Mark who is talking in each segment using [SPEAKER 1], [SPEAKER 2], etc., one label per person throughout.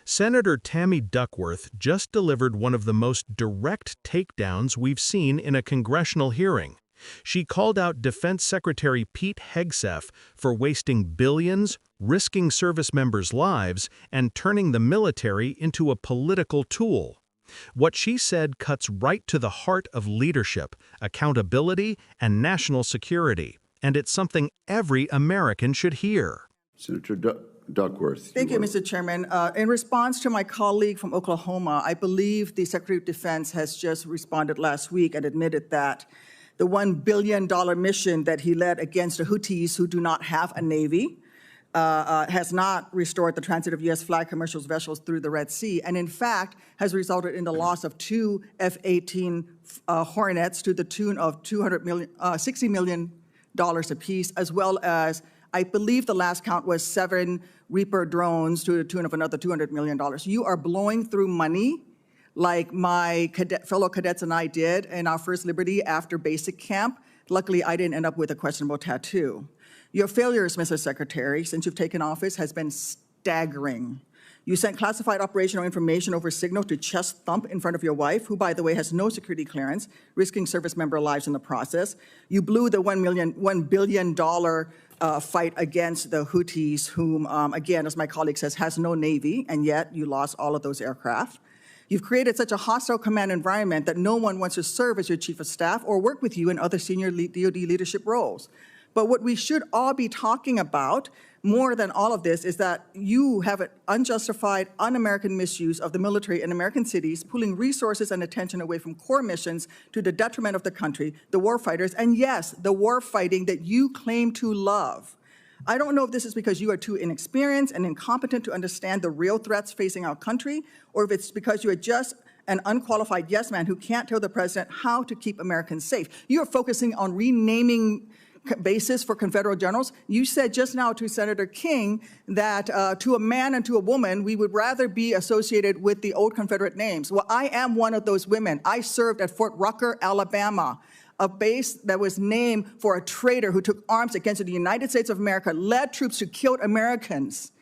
[SPEAKER 1] Senator Tammy Duckworth just delivered one of the most direct takedowns we've seen in a congressional hearing. She called out Defense Secretary Pete Hegseth for wasting billions, risking service members' lives, and turning the military into a political tool. What she said cuts right to the heart of leadership, accountability, and national security, and it's something every American should hear.
[SPEAKER 2] Senator Duckworth.
[SPEAKER 3] Thank you, Mr. Chairman. In response to my colleague from Oklahoma, I believe the Secretary of Defense has just responded last week and admitted that the $1 billion mission that he led against the Houthis, who do not have a Navy, has not restored the transit of U.S. flag commercial vessels through the Red Sea, and in fact has resulted in the loss of 2 F-18 Hornets to the tune of $60 million apiece, as well as, I believe the last count was 7 Reaper drones to the tune of another $200 million. You are blowing through money like my fellow cadets and I did in our first Liberty after basic camp. Luckily, I didn't end up with a questionable tattoo. Your failures, Mr. Secretary, since you've taken office has been staggering. You sent classified operational information over Signal to chest thump in front of your wife, who, by the way, has no security clearance, risking service member lives in the process. You blew the $1 billion fight against the Houthis, whom, again, as my colleague says, has no Navy, and yet you lost all of those aircraft. You've created such a hostile command environment that no one wants to serve as your chief of staff or work with you in other senior DoD leadership roles. But what we should all be talking about more than all of this is that you have an unjustified, un-American misuse of the military in American cities, pulling resources and attention away from core missions to the detriment of the country, the war fighters, and yes, the war fighting that you claim to love. I don't know if this is because you are too inexperienced and incompetent to understand the real threats facing our country, or if it's because you are just an unqualified yes man who can't tell the president how to keep Americans safe. You are focusing on renaming basis for Confederate generals. You said just now to Senator King that to a man and to a woman, we would rather be associated with the old Confederate names. Well, I am one of those women. I served at Fort Rucker, Alabama, a base that was named for a traitor who took arms against the United States of America, led troops who killed Americans.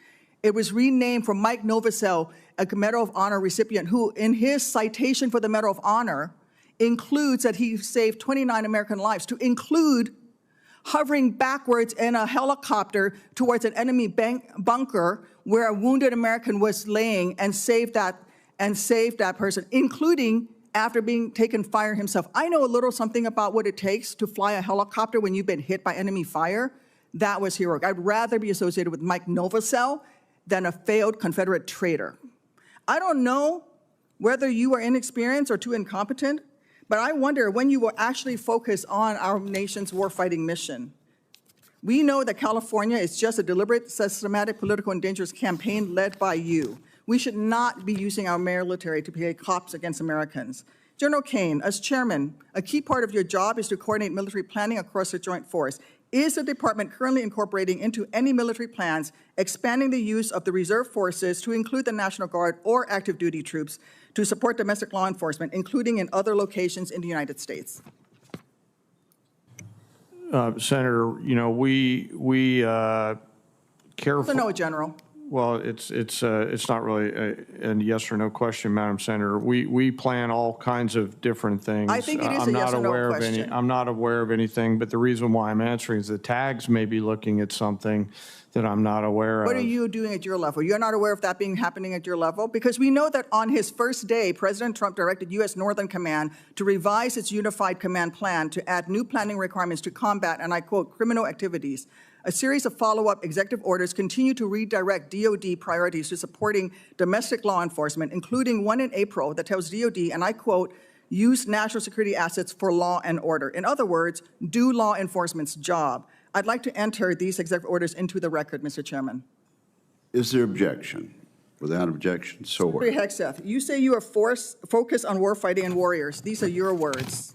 [SPEAKER 3] It was renamed for Mike Novosel, a Medal of Honor recipient, who in his citation for the Medal of Honor includes that he saved 29 American lives, to include hovering backwards in a helicopter towards an enemy bunker where a wounded American was laying and saved that person, including after being taken fire himself. I know a little something about what it takes to fly a helicopter when you've been hit by enemy fire. That was heroic. I'd rather be associated with Mike Novosel than a failed Confederate traitor. I don't know whether you are inexperienced or too incompetent, but I wonder when you will actually focus on our nation's warfighting mission. We know that California is just a deliberate, systematic, political, and dangerous campaign led by you. We should not be using our military to play cops against Americans. General Kane, as chairman, a key part of your job is to coordinate military planning across the joint force. Is the department currently incorporating into any military plans expanding the use of the reserve forces to include the National Guard or active duty troops to support domestic law enforcement, including in other locations in the United States?
[SPEAKER 4] Senator, you know, we careful.
[SPEAKER 3] So no, General.
[SPEAKER 4] Well, it's not really a yes or no question, Madam Senator. We plan all kinds of different things.
[SPEAKER 3] I think it is a yes or no question.
[SPEAKER 4] I'm not aware of anything, but the reason why I'm answering is the tags may be looking at something that I'm not aware of.
[SPEAKER 3] What are you doing at your level? You're not aware of that happening at your level? Because we know that on his first day, President Trump directed U.S. Northern Command to revise its unified command plan to add new planning requirements to combat, and I quote, criminal activities. A series of follow-up executive orders continue to redirect DoD priorities to supporting domestic law enforcement, including one in April that tells DoD, and I quote, use national security assets for law and order. In other words, do law enforcement's job. I'd like to enter these executive orders into the record, Mr. Chairman.
[SPEAKER 2] Is there objection? Without objection, so ordered.
[SPEAKER 3] Secretary Hegseth, you say you are focused on warfighting and warriors. These are your words.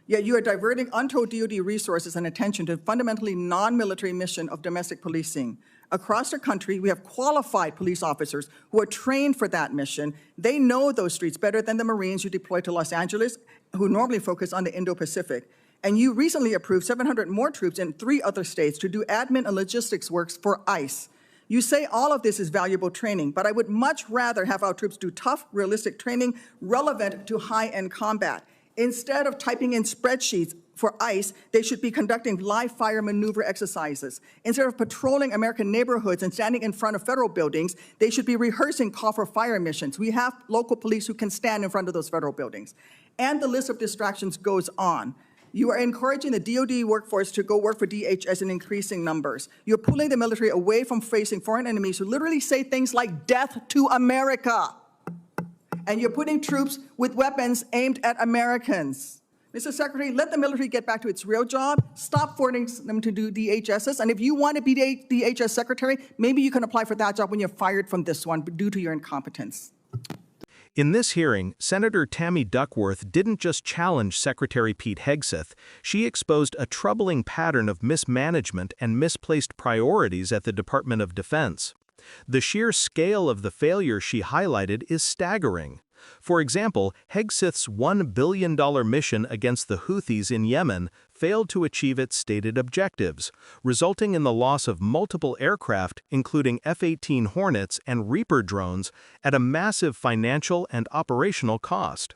[SPEAKER 3] Yet you are diverting untold DoD resources and attention to a fundamentally non-military mission of domestic policing. Across the country, we have qualified police officers who are trained for that mission. They know those streets better than the Marines you deploy to Los Angeles, who normally focus on the Indo-Pacific. And you recently approved 700 more troops in 3 other states to do admin and logistics works for ICE. You say all of this is valuable training, but I would much rather have our troops do tough, realistic training relevant to high-end combat. Instead of typing in spreadsheets for ICE, they should be conducting live fire maneuver exercises. Instead of patrolling American neighborhoods and standing in front of federal buildings, they should be rehearsing call for fire missions. We have local police who can stand in front of those federal buildings. And the list of distractions goes on. You are encouraging the DoD workforce to go work for DHS in increasing numbers. You're pulling the military away from facing foreign enemies who literally say things like death to America. And you're putting troops with weapons aimed at Americans. Mr. Secretary, let the military get back to its real job. Stop forcing them to do DHSs. And if you want to be DHS Secretary, maybe you can apply for that job when you're fired from this one due to your incompetence.
[SPEAKER 1] In this hearing, Senator Tammy Duckworth didn't just challenge Secretary Pete Hegseth, she exposed a troubling pattern of mismanagement and misplaced priorities at the Department of Defense. The sheer scale of the failure she highlighted is staggering. For example, Hegseth's $1 billion mission against the Houthis in Yemen failed to achieve its stated objectives, resulting in the loss of multiple aircraft, including F-18 Hornets and Reaper drones, at a massive financial and operational cost.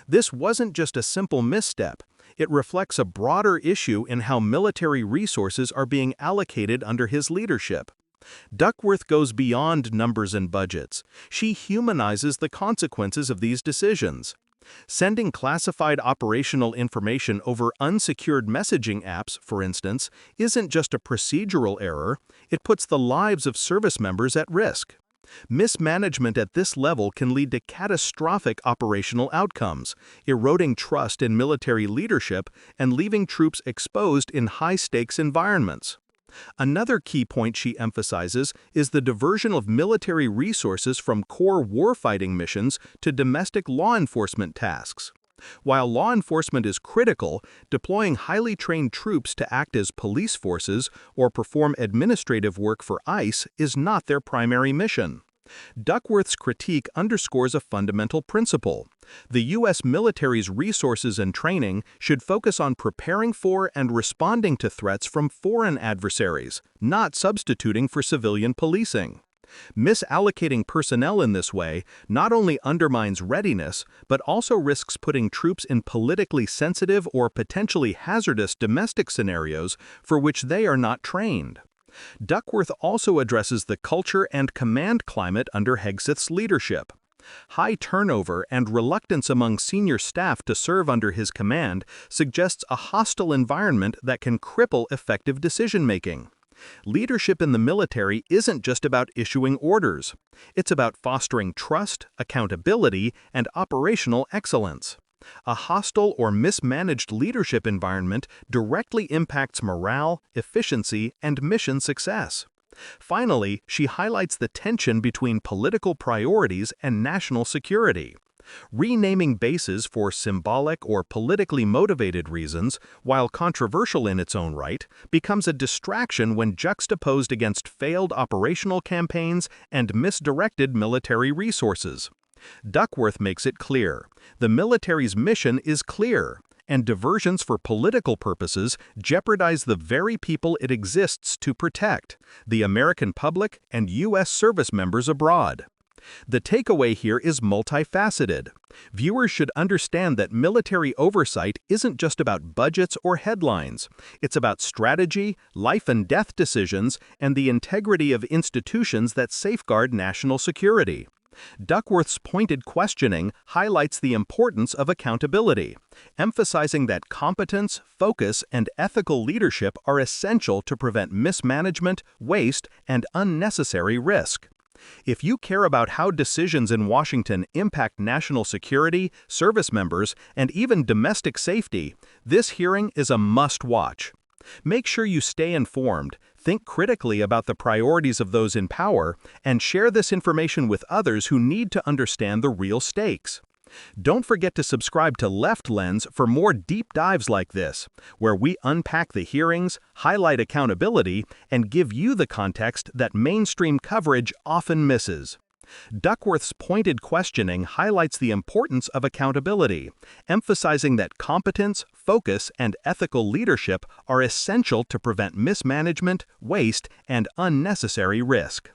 [SPEAKER 1] This wasn't just a simple misstep. It reflects a broader issue in how military resources are being allocated under his leadership. Duckworth goes beyond numbers and budgets. She humanizes the consequences of these decisions. Sending classified operational information over unsecured messaging apps, for instance, isn't just a procedural error, it puts the lives of service members at risk. Mismanagement at this level can lead to catastrophic operational outcomes, eroding trust in military leadership and leaving troops exposed in high-stakes environments. Another key point she emphasizes is the diversion of military resources from core warfighting missions to domestic law enforcement tasks. While law enforcement is critical, deploying highly trained troops to act as police forces or perform administrative work for ICE is not their primary mission. Duckworth's critique underscores a fundamental principle. The U.S. military's resources and training should focus on preparing for and responding to threats from foreign adversaries, not substituting for civilian policing. Misallocating personnel in this way not only undermines readiness, but also risks putting troops in politically sensitive or potentially hazardous domestic scenarios for which they are not trained. Duckworth also addresses the culture and command climate under Hegseth's leadership. High turnover and reluctance among senior staff to serve under his command suggests a hostile environment that can cripple effective decision-making. Leadership in the military isn't just about issuing orders. It's about fostering trust, accountability, and operational excellence. A hostile or mismanaged leadership environment directly impacts morale, efficiency, and mission success. Finally, she highlights the tension between political priorities and national security. Renaming bases for symbolic or politically motivated reasons, while controversial in its own right, becomes a distraction when juxtaposed against failed operational campaigns and misdirected military resources. Duckworth makes it clear. The military's mission is clear, and diversions for political purposes jeopardize the very people it exists to protect, the American public and U.S. service members abroad. The takeaway here is multifaceted. Viewers should understand that military oversight isn't just about budgets or headlines. It's about strategy, life and death decisions, and the integrity of institutions that safeguard national security. Duckworth's pointed questioning highlights the importance of accountability, emphasizing that competence, focus, and ethical leadership are essential to prevent mismanagement, waste, and unnecessary risk. If you care about how decisions in Washington impact national security, service members, and even domestic safety, this hearing is a must-watch. Make sure you stay informed, think critically about the priorities of those in power, and share this information with others who need to understand the real stakes. Don't forget to subscribe to Left Lens for more deep dives like this, where we unpack the hearings, highlight accountability, and give you the context that mainstream coverage often misses. Duckworth's pointed questioning highlights the importance of accountability, emphasizing that competence, focus, and ethical leadership are essential to prevent mismanagement, waste, and unnecessary risk.